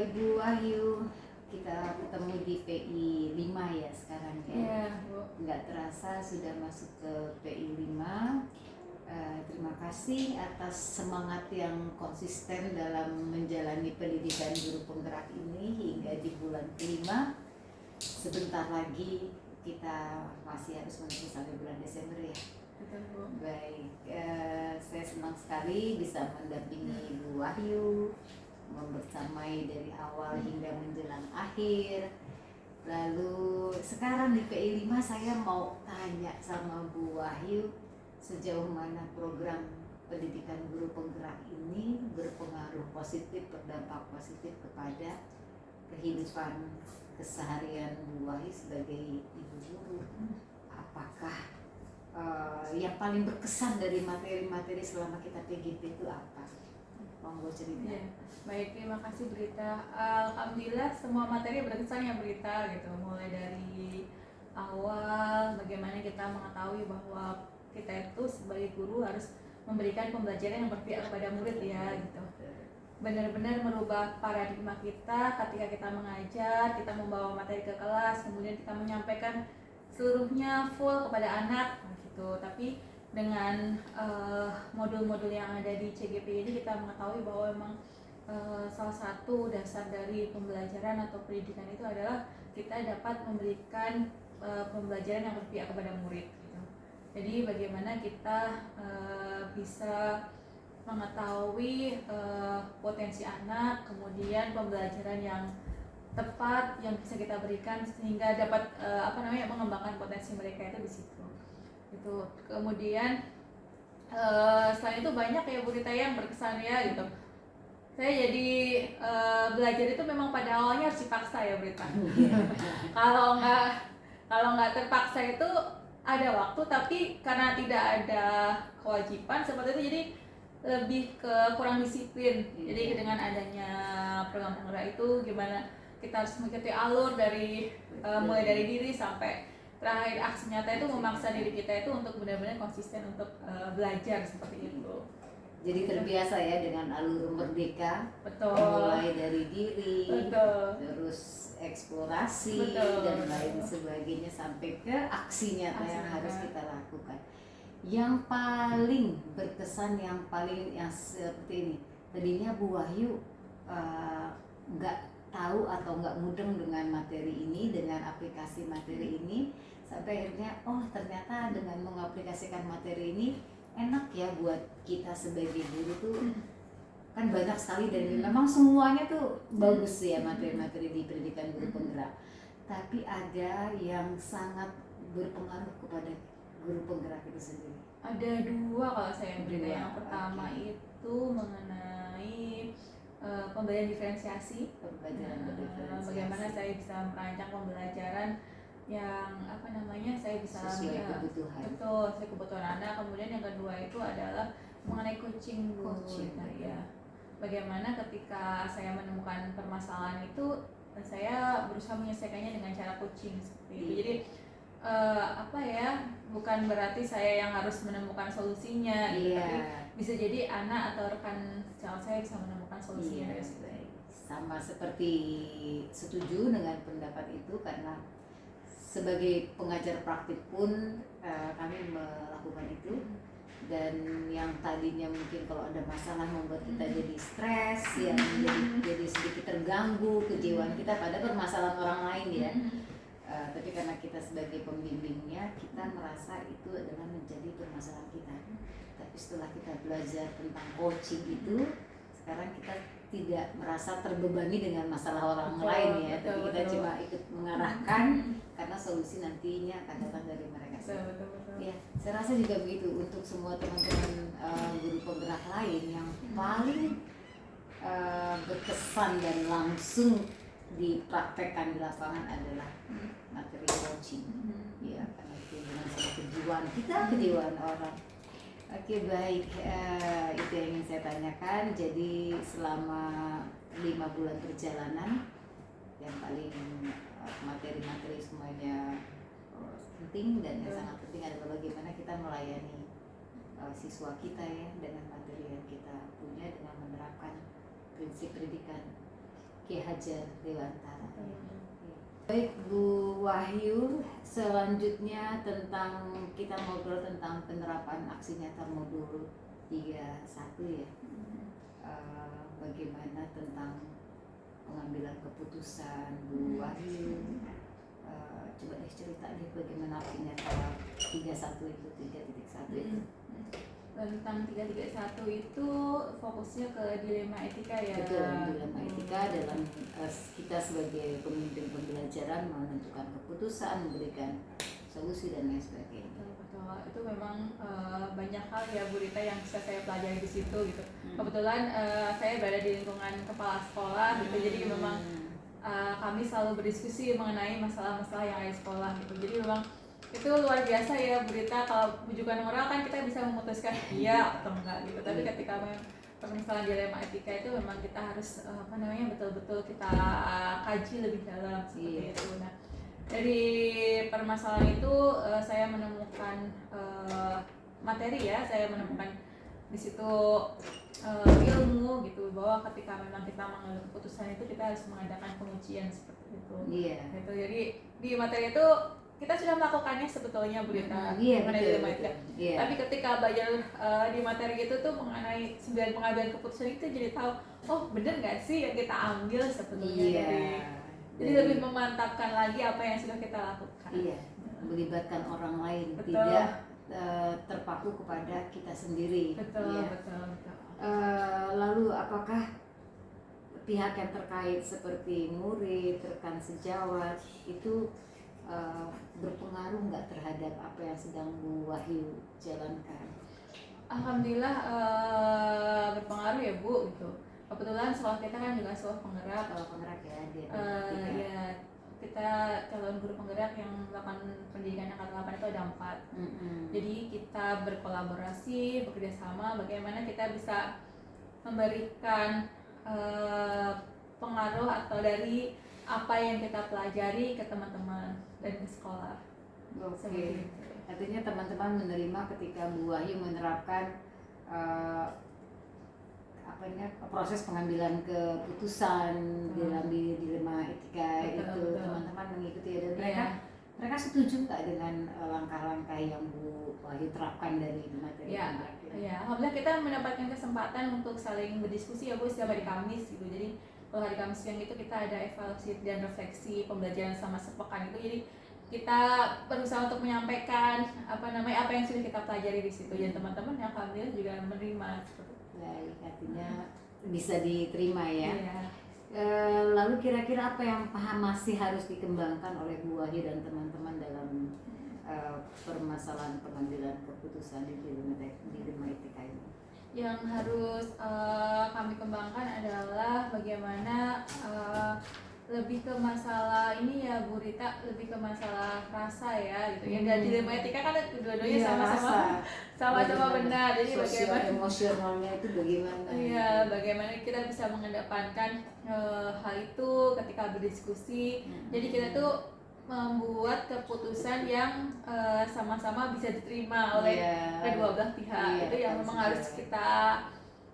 Ibu Wahyu, kita ketemu di PI 5 ya sekarang ya. Iya, Bu. Nggak terasa sudah masuk ke PI 5. Terima kasih atas semangat yang konsisten dalam menjalani pendidikan guru penggerak ini hingga di bulan kelima. Sebentar lagi kita masih harus menunggu sampai bulan Desember ya. Betul, Bu. Baik, saya senang sekali bisa mendampingi Ibu Wahyu, membersamai dari awal hingga menjelang akhir. Lalu sekarang di PI 5 saya mau tanya sama Bu Wahyu, sejauh mana program pendidikan guru penggerak ini berpengaruh positif, berdampak positif kepada kehidupan keseharian Bu Wahyu sebagai ibu guru. Apakah yang paling berkesan dari materi-materi selama kita PGP itu apa? Monggo cerita. Ya, baik, terima kasih Berita. Alhamdulillah semua materi berkesan ya Berita gitu. Mulai dari awal bagaimana kita mengetahui bahwa kita itu sebagai guru harus memberikan pembelajaran yang berpihak kepada murid ya gitu. Benar-benar merubah paradigma kita ketika kita mengajar, kita membawa materi ke kelas, kemudian kita menyampaikan seluruhnya full kepada anak gitu. Tapi dengan modul-modul yang ada di CGP ini kita mengetahui bahwa memang salah satu dasar dari pembelajaran atau pendidikan itu adalah kita dapat memberikan pembelajaran yang berpihak kepada murid gitu. Jadi bagaimana kita bisa mengetahui potensi anak, kemudian pembelajaran yang tepat yang bisa kita berikan sehingga dapat mengembangkan potensi mereka itu di situ. Itu kemudian selain itu banyak ya Bu Rita yang berkesan ya gitu. Saya jadi belajar itu memang pada awalnya harus dipaksa ya Bu Rita. kalau nggak terpaksa itu ada waktu, tapi karena tidak ada kewajiban seperti itu jadi lebih ke kurang disiplin. Jadi dengan adanya program penggerak itu gimana kita harus mengikuti alur dari mulai dari diri sampai terakhir aksi nyata itu memaksa diri kita itu untuk benar-benar konsisten untuk belajar seperti itu. Jadi terbiasa ya dengan alur merdeka. Betul. Mulai dari diri, betul. Terus eksplorasi, betul. dan lain sebagainya sampai ke aksi nyata yang harus kita lakukan. Yang paling berkesan, yang seperti ini. Tadinya Bu Wahyu nggak tahu atau nggak mudeng dengan materi ini, dengan aplikasi materi ini, sampai akhirnya ternyata dengan mengaplikasikan materi ini enak ya buat kita sebagai guru tuh. Kan banyak sekali dan memang semuanya tuh bagus ya materi-materi di pendidikan guru penggerak, tapi ada yang sangat berpengaruh kepada guru penggerak itu sendiri. Ada dua kalau saya berita. Yang pertama Okay. itu mengenai pembelajaran diferensiasi. Bagaimana saya bisa merancang pembelajaran yang saya bisa sesuai kebutuhan. Betul, sesuai kebutuhan anak. Kemudian yang kedua itu adalah mengenai coaching. Ya. Bagaimana ketika saya menemukan permasalahan itu, saya berusaha menyelesaikannya dengan cara coaching seperti itu. Jadi bukan berarti saya yang harus menemukan solusinya, tapi bisa jadi anak atau rekan sejawat saya bisa menemukan solusinya. Sama seperti setuju dengan pendapat itu, karena sebagai pengajar praktik pun kami melakukan itu. Dan yang tadinya mungkin kalau ada masalah membuat kita jadi stres, yang jadi sedikit terganggu kejiwaan kita pada permasalahan orang lain ya. Tapi karena kita sebagai pembimbingnya, kita merasa itu adalah menjadi permasalahan kita. Tapi setelah kita belajar tentang coaching itu, sekarang kita tidak merasa terbebani dengan masalah orang lain ya. Tapi kita cuma ikut mengarahkan, karena solusi nantinya akan datang dari mereka sendiri. Ya, saya rasa juga begitu untuk semua teman-teman guru penggerak lain. Yang paling berkesan dan langsung dipraktekkan di lapangan adalah materi coaching. Ya, karena itu dengan sama kejiwaan kita, kejiwaan orang. Oke, baik, itu yang ingin saya tanyakan. Jadi selama 5 bulan perjalanan, yang paling materi-materi semuanya penting, dan yang sangat penting adalah bagaimana kita melayani siswa kita ya dengan materi yang kita punya, dengan menerapkan prinsip pendidikan Ki Hajar Dewantara. Baik Bu Wahyu, selanjutnya kita ngobrol tentang penerapan aksi nyata modul 31 ya. Bagaimana tentang pengambilan keputusan Bu Wahyu. Coba deh cerita deh bagaimana aksi nyata 3.1 itu, 3.1 itu. Tentang 331 itu fokusnya ke dilema etika ya. Betul, dilema etika dalam kita sebagai pemimpin pembelajaran menentukan keputusan, memberikan solusi dan lain sebagainya. Betul. Itu memang banyak hal ya Bu Rita yang bisa saya pelajari di situ gitu. Kebetulan saya berada di lingkungan kepala sekolah gitu, jadi memang kami selalu berdiskusi mengenai masalah-masalah yang ada di sekolah gitu. Jadi memang itu luar biasa ya Bu Rita, kalau bujukan moral kan kita bisa memutuskan iya atau enggak gitu, tapi ketika permasalahan dilema etika itu memang kita harus betul-betul kita kaji lebih dalam seperti itu. Nah, dari permasalahan itu saya menemukan materi ya, saya menemukan di situ ilmu gitu, bahwa ketika memang kita mengambil keputusan itu kita harus mengadakan pengujian seperti itu. Gitu. Jadi di materi itu kita sudah melakukannya sebetulnya Bu Rita, mengenai dilema etika. Tapi ketika belajar di materi itu tuh mengenai 9 pengambilan keputusan itu, jadi tahu oh bener nggak sih yang kita ambil sebetulnya. Jadi lebih memantapkan lagi apa yang sudah kita lakukan. Melibatkan orang lain, betul. Tidak terpaku kepada kita sendiri. Betul. Lalu apakah pihak yang terkait seperti murid, rekan sejawat itu berpengaruh nggak terhadap apa yang sedang Bu Wahyu jalankan? Alhamdulillah berpengaruh ya Bu gitu. Kebetulan sekolah kita kan juga sekolah penggerak. Ya, kita calon guru penggerak yang melakukan pendidikan angkatan 8 itu ada 4. Jadi kita berkolaborasi, bekerjasama bagaimana kita bisa memberikan pengaruh atau dari apa yang kita pelajari ke teman-teman dan ke sekolah. Artinya teman-teman menerima ketika Bu Wahyu menerapkan proses pengambilan keputusan dalam dilema etika itu, teman-teman mengikuti dan mereka setuju nggak dengan langkah-langkah yang Bu Wahyu terapkan dari materi? Alhamdulillah kita mendapatkan kesempatan untuk saling berdiskusi ya Bu setiap hari Kamis gitu. Jadi kalau hari Kamis siang itu kita ada evaluasi dan refleksi pembelajaran selama sepekan itu. Jadi kita berusaha untuk menyampaikan apa yang sudah kita pelajari di situ, dan teman-teman yang alhamdulillah juga menerima seperti itu. Baik, artinya bisa diterima ya. Lalu kira-kira apa yang masih harus dikembangkan oleh Bu Wahyu dan teman-teman dalam permasalahan pengambilan keputusan di dilema etika ini? Yang harus kami kembangkan adalah bagaimana lebih ke masalah ini ya Bu Rita, lebih ke masalah rasa ya gitu. Yang dari dilema etika kan dua-duanya sama-sama benar. Jadi bagaimana emosionalnya itu bagaimana? Bagaimana kita bisa mengedepankan hal itu ketika berdiskusi. Jadi kita tuh membuat keputusan yang sama-sama bisa diterima oleh kedua belah pihak. Itu yang memang harus kita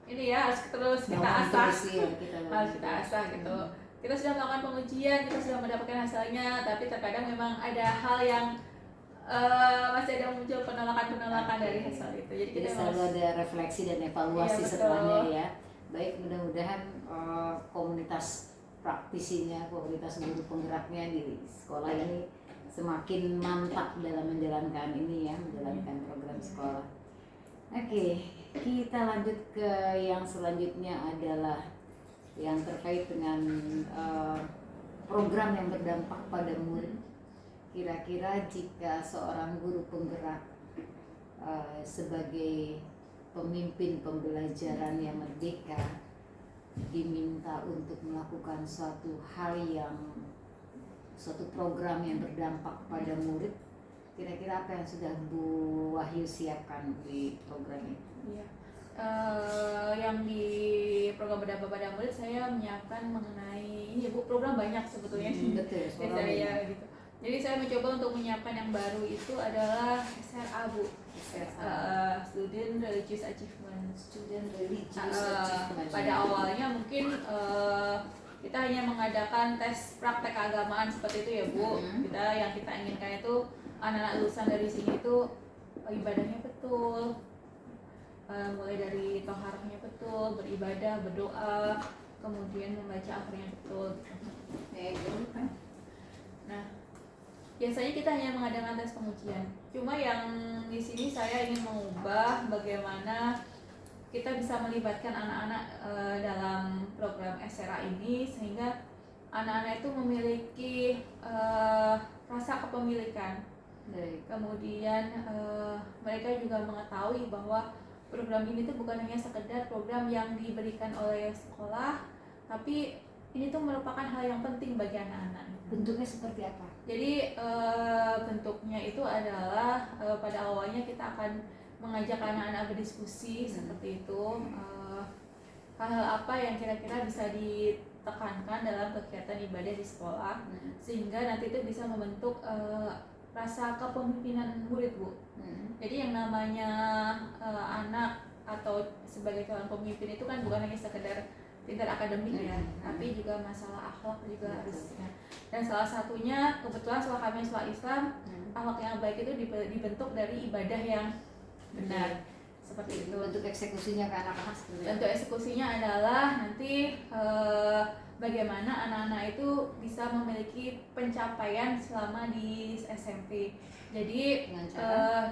harus kita asah gitu. Kita sudah melakukan pengujian, kita sudah mendapatkan hasilnya, tapi terkadang memang ada hal yang masih ada muncul penolakan dari hasil itu. Jadi kita selalu ada refleksi dan evaluasi setelahnya ya. Baik, mudah-mudahan komunitas praktisinya, komunitas guru penggeraknya di sekolah ini semakin mantap dalam menjalankan menjalankan program sekolah. Oke, kita lanjut ke yang selanjutnya adalah yang terkait dengan program yang berdampak pada murid. Kira-kira jika seorang guru penggerak sebagai pemimpin pembelajaran yang merdeka diminta untuk melakukan suatu program yang berdampak pada murid, kira-kira apa yang sudah Bu Wahyu siapkan di program itu? Yang di program berdampak pada murid saya menyiapkan mengenai ini Bu, program banyak sebetulnya. Betul, saya gitu. Jadi saya mencoba untuk menyiapkan yang baru itu adalah SRA Bu, Student Religious Achievement. Pada awalnya mungkin kita hanya mengadakan tes praktek keagamaan seperti itu ya Bu. Yang kita inginkan itu anak-anak lulusan dari sini itu ibadahnya betul, mulai dari toharahnya betul, beribadah, berdoa, kemudian membaca Al-Qur'an betul. Nah, biasanya kita hanya mengadakan tes pengujian. Cuma yang di sini saya ingin mengubah bagaimana kita bisa melibatkan anak-anak dalam program SRA ini sehingga anak-anak itu memiliki rasa kepemilikan. Kemudian mereka juga mengetahui bahwa program ini tuh bukan hanya sekedar program yang diberikan oleh sekolah, tapi ini tuh merupakan hal yang penting bagi anak-anak. Bentuknya seperti apa? Jadi bentuknya itu adalah pada awalnya kita akan mengajak anak-anak berdiskusi seperti itu, hal-hal apa yang kira-kira bisa ditekankan dalam kegiatan ibadah di sekolah sehingga nanti itu bisa membentuk rasa kepemimpinan murid Bu. Jadi yang namanya anak atau sebagai calon pemimpin itu kan bukan hanya sekedar pintar akademik ya, tapi juga masalah akhlak juga harus ya. Dan salah satunya kebetulan setelah kami sekolah Islam, akhlak yang baik itu dibentuk dari ibadah yang benar. Seperti itu. Bentuk eksekusinya ke anak-anak seperti apa? Bentuk eksekusinya adalah nanti bagaimana anak-anak itu bisa memiliki pencapaian selama di SMP. Jadi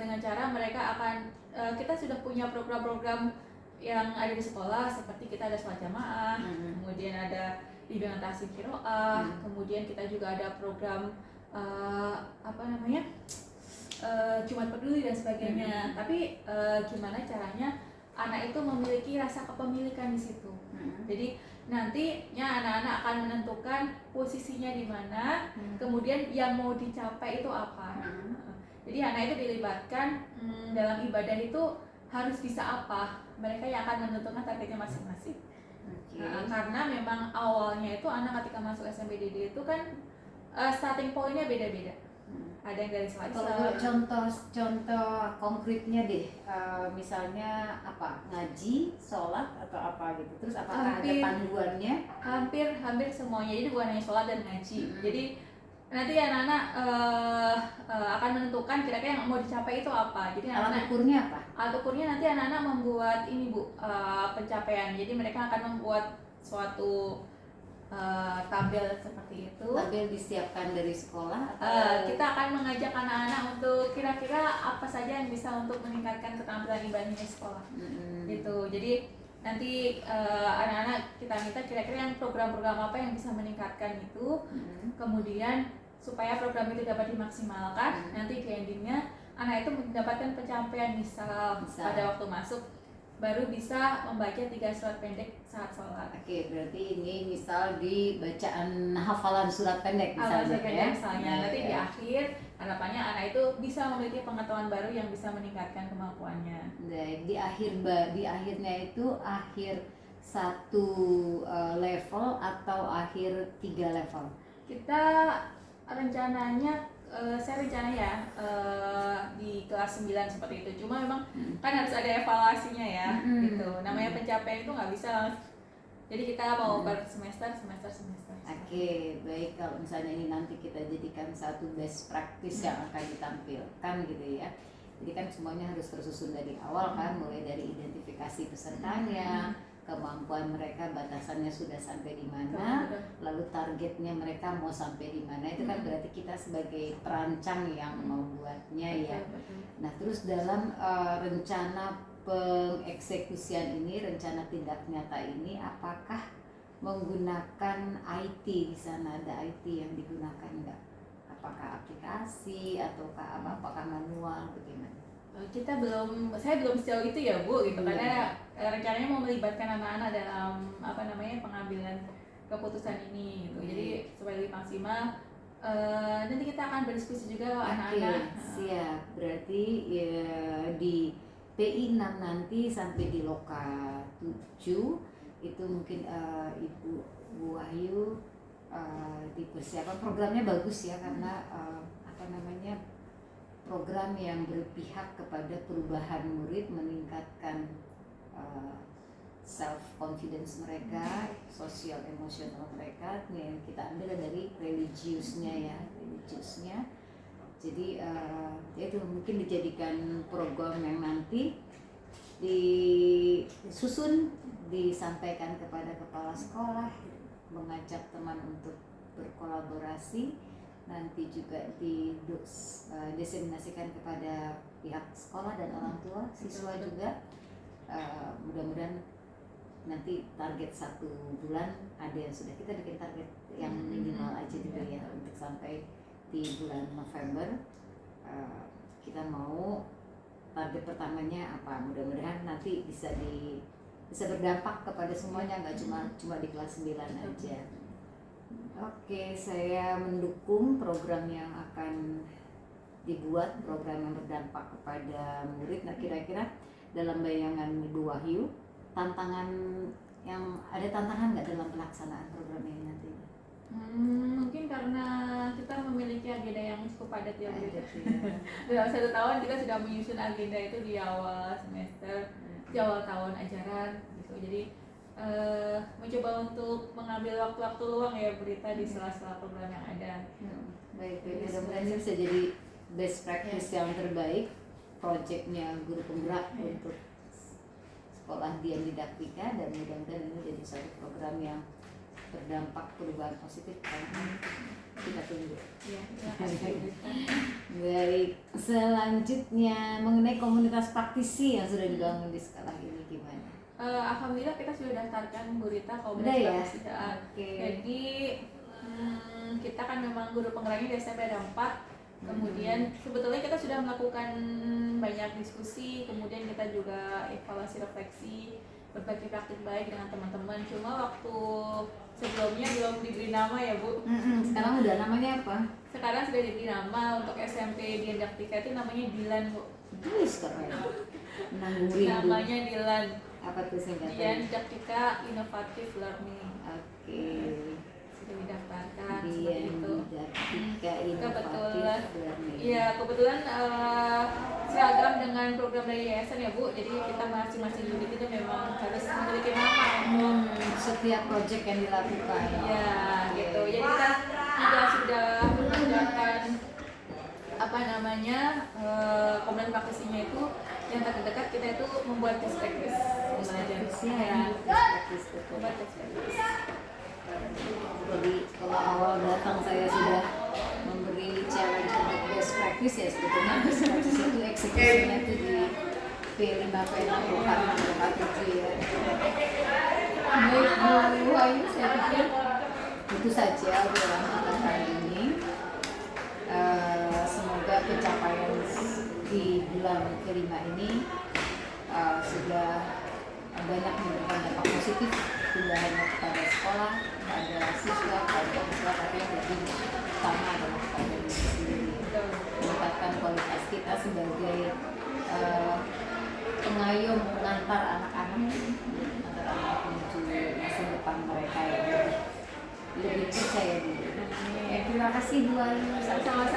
dengan cara mereka akan kita sudah punya program-program yang ada di sekolah seperti kita ada sholat jamaah, kemudian ada bimbingan tahsin qiraah, kemudian kita juga ada program Jumat Peduli dan sebagainya. Tapi gimana caranya anak itu memiliki rasa kepemilikan di situ. Jadi nantinya anak-anak akan menentukan posisinya di mana, kemudian yang mau dicapai itu apa. Jadi anak itu dilibatkan dalam ibadah itu harus bisa apa, mereka yang akan menentukan targetnya masing-masing. Karena memang awalnya itu anak ketika masuk SMPDD itu kan starting pointnya beda-beda. Ada yang dari sekolah Islam. Contoh konkretnya deh, misalnya apa, ngaji, sholat atau apa gitu. Terus apakah ada panduannya? Hampir semuanya. Jadi bukan hanya sholat dan ngaji. Jadi nanti anak-anak akan menentukan kira-kira yang mau dicapai itu apa. Jadi alat ukurnya apa? Alat ukurnya nanti anak-anak membuat ini Bu, pencapaian. Jadi mereka akan membuat suatu tabel seperti itu. Tabel disiapkan dari sekolah atau kita akan mengajak anak-anak untuk kira-kira apa saja yang bisa untuk meningkatkan keterampilan ibadahnya di sekolah. Gitu. Jadi nanti anak-anak kita minta kira-kira yang program-program apa yang bisa meningkatkan itu. Kemudian supaya program itu dapat dimaksimalkan, nanti di endingnya anak itu mendapatkan pencapaian misal pada waktu masuk baru bisa membaca 3 surat pendek saat sholat. Oke, berarti ini misal di bacaan hafalan surat pendek misalnya ya. Nanti di akhir harapannya anak itu bisa memiliki pengetahuan baru yang bisa meningkatkan kemampuannya. Di akhirnya itu akhir 1 level atau akhir 3 level? Kita rencananya saya rencana ya di kelas 9 seperti itu. Cuma memang kan harus ada evaluasinya ya, gitu. Namanya pencapaian itu nggak bisa. Jadi kita mau per semester. Oke, baik. Kalau misalnya ini nanti kita jadikan satu best practice yang akan ditampilkan gitu ya. Jadi kan semuanya harus tersusun dari awal kan, mulai dari identifikasi pesertanya, kemampuan mereka, batasannya sudah sampai di mana, lalu targetnya mereka mau sampai di mana. Itu kan berarti kita sebagai perancang yang membuatnya ya. Nah, terus dalam rencana pengeksekusian ini, rencana tindak nyata ini, apakah menggunakan IT di sana? Ada IT yang digunakan enggak? Apakah aplikasi ataukah apakah manual, bagaimana? Saya belum sejauh itu ya Bu, gitu. Karena rencananya mau melibatkan anak-anak dalam pengambilan keputusan ini gitu. Jadi supaya lebih maksimal, nanti kita akan berdiskusi juga anak-anak. Siap. Berarti ya, di PI 6 nanti sampai di Loka 7 itu mungkin Ibu Bu Wahyu dipersiapkan. Programnya bagus ya, karena program yang berpihak kepada perubahan murid, meningkatkan self confidence mereka, sosial emosional mereka. Yang kita ambil dari religiusnya ya, religiusnya. Jadi itu mungkin dijadikan program yang nanti disusun, disampaikan kepada kepala sekolah, mengajak teman untuk berkolaborasi, nanti juga didiseminasikan kepada pihak sekolah dan orang tua, siswa juga. Mudah-mudahan nanti target 1 bulan ada yang sudah kita bikin target yang minimal aja dulu ya, untuk sampai di bulan November. Kita mau target pertamanya apa, mudah-mudahan nanti bisa berdampak kepada semuanya, nggak cuma di kelas 9 aja. Oke, saya mendukung program yang akan dibuat, program yang berdampak kepada murid. Nah, kira-kira dalam bayangan Ibu Wahyu, ada tantangan nggak dalam pelaksanaan program ini nanti? Mungkin karena kita memiliki agenda yang cukup padat ya, Bu. Ya. Dalam 1 tahun kita sudah menyusun agenda itu di awal semester, di awal tahun ajaran gitu. Jadi mencoba untuk mengambil waktu-waktu luang ya, Berita, di sela-sela program yang ada. Baik, mudah-mudahan ini bisa jadi best practice yang terbaik, projectnya guru penggerak untuk sekolah Dian Didaktika, dan mudah-mudahan ini jadi satu program yang berdampak perubahan positif. Kita tunggu. Ya, terima kasih. Baik, selanjutnya mengenai komunitas praktisi yang sudah dibangun di sekolah ini gimana? Alhamdulillah kita sudah daftarkan Bu Rita komunitas Udah ya? praktisi. Okay. Jadi kita kan memang guru penggeraknya di SMP ada 4. Kemudian sebetulnya kita sudah melakukan banyak diskusi, kemudian kita juga evaluasi refleksi, berbagi praktik baik dengan teman-teman. Cuma waktu sebelumnya belum diberi nama ya, Bu. Sekarang udah namanya apa? Sekarang sudah diberi nama. Untuk SMP Dian Didaktika itu namanya Dilan, Bu. Tulis keren. Menanggung rindu. Namanya Dilan. Apa tuh singkatan? Dian Didaktika Innovative Learning. Oke. Sudah didaftarkan seperti Dian itu. Didaktika Innovative Kebetulan, Learning. iya kebetulan seragam dengan program dari yayasan ya, Bu. Jadi kita masing-masing unit itu memang harus memiliki nama untuk setiap proyek yang dilakukan. Iya, gitu. Jadi kita juga sudah mengerjakan komunitas praktisinya itu yang terdekat kita itu membuat best practice Ya, membuat best practice. Jadi kalau awal datang saya sudah memberi challenge untuk best practice, ya sebetulnya best practice itu eksekusinya itu di P5, P6, P4, P7 ya. Baik Bu Ayu, saya pikir itu saja obrolan kita kali ini. Semoga pencapaian di bulan kelima ini sudah banyak memberikan dampak positif, tidak hanya kepada sekolah, kepada siswa, kepada orang tua, tapi yang lebih utama adalah kepada diri sendiri. Meningkatkan kualitas kita sebagai pengayom, pengantar anak-anak menuju masa depan mereka yang lebih percaya diri. Terima kasih Bu Ayu, Sama-sama.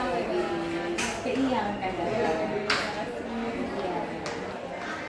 PI yang akan datang.